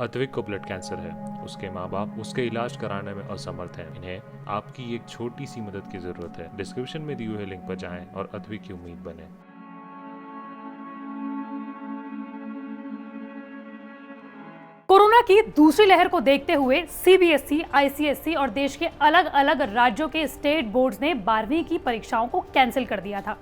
अद्विक को blood cancer है। उसके माँ बाप उसके इलाज कराने में असमर्थ हैं। इन्हें आपकी एक छोटी सी मदद की जरूरत है। डिस्क्रिप्शन में दिए हुए लिंक पर जाएं और अद्विक की उम्मीद बने। कोरोना की दूसरी लहर को देखते हुए सीबीएसई, आईसीएसई और देश के अलग अलग राज्यों के स्टेट बोर्ड्स ने 12वीं की परीक्षाओं को कैंसिल कर दिया था।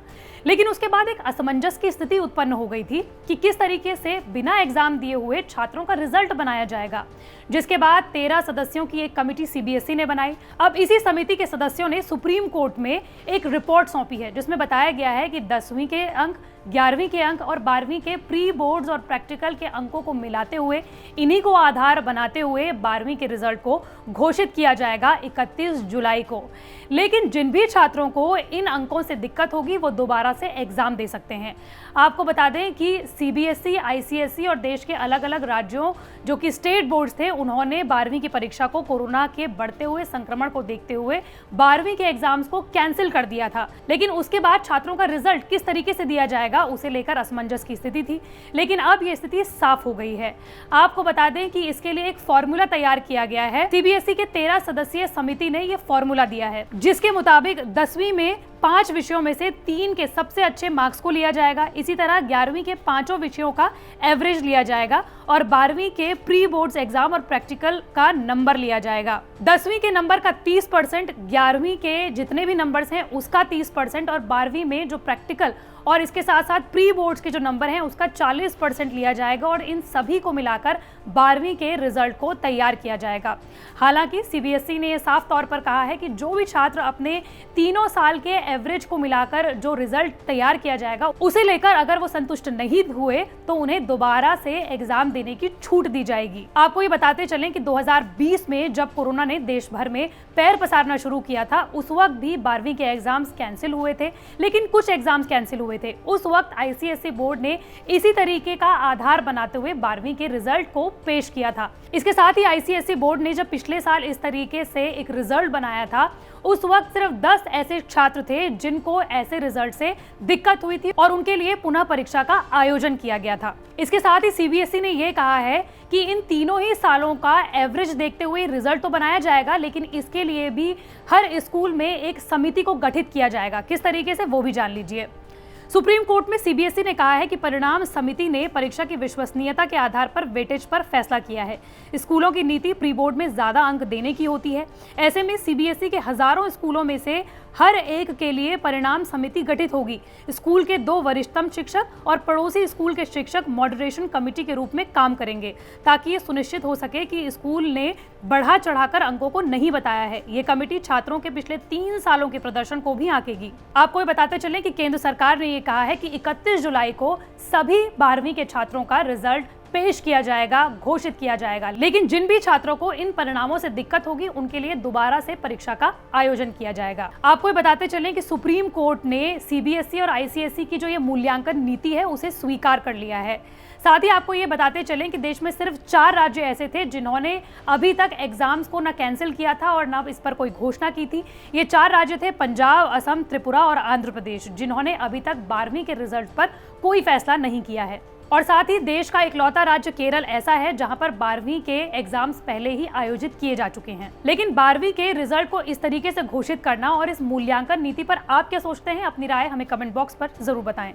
लेकिन उसके बाद एक असमंजस की स्थिति उत्पन्न हो गई थी कि किस तरीके से बिना एग्जाम दिए हुए छात्रों का रिजल्ट बनाया जाएगा, जिसके बाद 13 सदस्यों की एक कमेटी सीबीएसई ने बनाई। अब इसी समिति के सदस्यों ने सुप्रीम कोर्ट में एक रिपोर्ट सौंपी है, जिसमें बताया गया है कि 10वीं के अंक, 11वीं के अंक और 12वीं के प्री बोर्ड्स और प्रैक्टिकल के अंकों को मिलाते हुए, इन्हीं को आधार बनाते हुए 12वीं के रिजल्ट को घोषित किया जाएगा 31 जुलाई को। लेकिन जिन भी छात्रों को इन अंकों से दिक्कत होगी वो दोबारा से एग्जाम दे सकते हैं। आपको बता दें कि सीबीएसई, आईसीएसई और देश के अलग अलग राज्यों जो कि स्टेट बोर्ड्स थे, उन्होंने 12वीं की परीक्षा को कोरोना के बढ़ते हुए संक्रमण को देखते हुए 12वीं के एग्जाम्स को कैंसिल कर दिया था। लेकिन उसके बाद छात्रों का रिजल्ट किस तरीके से दिया जाएगा उसे लेकर असमंजस की स्थिति थी। लेकिन अब यह स्थिति साफ हो गई है। आपको बता दें कि इसके लिए एक फॉर्मूला तैयार किया गया है। सीबीएसई के 13 सदस्यीय समिति ने यह फॉर्मूला दिया है, जिसके मुताबिक 10वीं में 5 विषयों में से 3 के सबसे अच्छे मार्क्स को लिया जाएगा। इसी तरह 11वीं के 5 विषयों का एवरेज लिया जाएगा और 12वीं के प्री बोर्ड्स एग्जाम और प्रैक्टिकल का नंबर लिया जाएगा। 10वीं के नंबर का 30%, 11वीं के जितने भी नंबर्स हैं उसका 30% और 12वीं में जो प्रैक्टिकल और इसके साथ साथ प्री बोर्ड्स के जो नंबर हैं उसका 40% लिया जाएगा और इन सभी को मिलाकर 12वीं के रिजल्ट को तैयार किया जाएगा। हालांकि सीबीएसई ने यह साफ तौर पर कहा है कि जो भी छात्र अपने तीनों साल के एवरेज को मिलाकर जो रिजल्ट तैयार किया जाएगा उसे लेकर अगर वो संतुष्ट नहीं हुए तो उन्हें दोबारा से एग्जाम देने की छूट दी जाएगी। आपको ये बताते चलें कि 2020 में जब कोरोना ने देश भर में पैर पसारना शुरू किया था, उस वक्त भी 12वीं के एग्जाम्स कैंसिल हुए थे, लेकिन कुछ एग्जाम्स कैंसिल हुए थे। उस वक्त आईसीएसई बोर्ड ने इसी तरीके का आधार बनाते हुए 12वीं के रिजल्ट को पेश किया था। इसके साथ ही आईसीएसई बोर्ड ने जब पिछले साल इस तरीके से एक रिजल्ट बनाया था, उस वक्त सिर्फ 10 ऐसे छात्र थे जिनको ऐसे रिजल्ट से दिक्कत हुई थी और उनके लिए पुनः परीक्षा का आयोजन किया गया था। इसके साथ ही सीबीएसई ने यह कहा है कि इन तीनों ही सालों का एवरेज देखते हुए रिजल्ट तो बनाया जाएगा, लेकिन इसके लिए भी हर स्कूल में एक समिति को गठित किया जाएगा। किस तरीके से वो भी जान लीजिए। सुप्रीम कोर्ट में सीबीएसई ने कहा है कि परिणाम समिति ने परीक्षा की विश्वसनीयता के आधार पर वेटेज पर फैसला किया है। स्कूलों की नीति प्री बोर्ड में ज्यादा अंक देने की होती है। ऐसे में सीबीएसई के हजारों स्कूलों में से हर एक के लिए परिणाम समिति गठित होगी। स्कूल के 2 वरिष्ठतम शिक्षक और पड़ोसी स्कूल के शिक्षक मॉडरेशन कमेटी के रूप में काम करेंगे, ताकि ये सुनिश्चित हो सके कि स्कूल ने बढ़ा चढ़ाकर अंकों को नहीं बताया है। ये कमेटी छात्रों के पिछले 3 सालों के प्रदर्शन को भी आंकेगी। आपको ये बताते चलें कि केंद्र सरकार ने ये कहा है कि 31 जुलाई को सभी 12वीं के छात्रों का रिजल्ट पेश किया जाएगा, घोषित किया जाएगा। लेकिन जिन भी छात्रों को इन परिणामों से दिक्कत होगी उनके लिए दोबारा से परीक्षा का आयोजन किया जाएगा। आपको ये बताते चलें कि सुप्रीम कोर्ट ने सीबीएसई और आईसीएसई की जो ये मूल्यांकन नीति है उसे स्वीकार कर लिया है। साथ ही आपको ये बताते चलें कि देश में सिर्फ 4 राज्य ऐसे थे जिन्होंने अभी तक एग्जाम्स को न कैंसिल किया था और न इस पर कोई घोषणा की थी। ये 4 राज्य थे पंजाब, असम, त्रिपुरा और आंध्र प्रदेश, जिन्होंने अभी तक 12वीं के रिजल्ट पर कोई फैसला नहीं किया है। और साथ ही देश का इकलौता राज्य केरल ऐसा है जहां पर 12वीं के एग्जाम्स पहले ही आयोजित किए जा चुके हैं। लेकिन 12वीं के रिजल्ट को इस तरीके से घोषित करना और इस मूल्यांकन नीति पर आप क्या सोचते हैं? अपनी राय हमें कमेंट बॉक्स पर जरूर बताएं।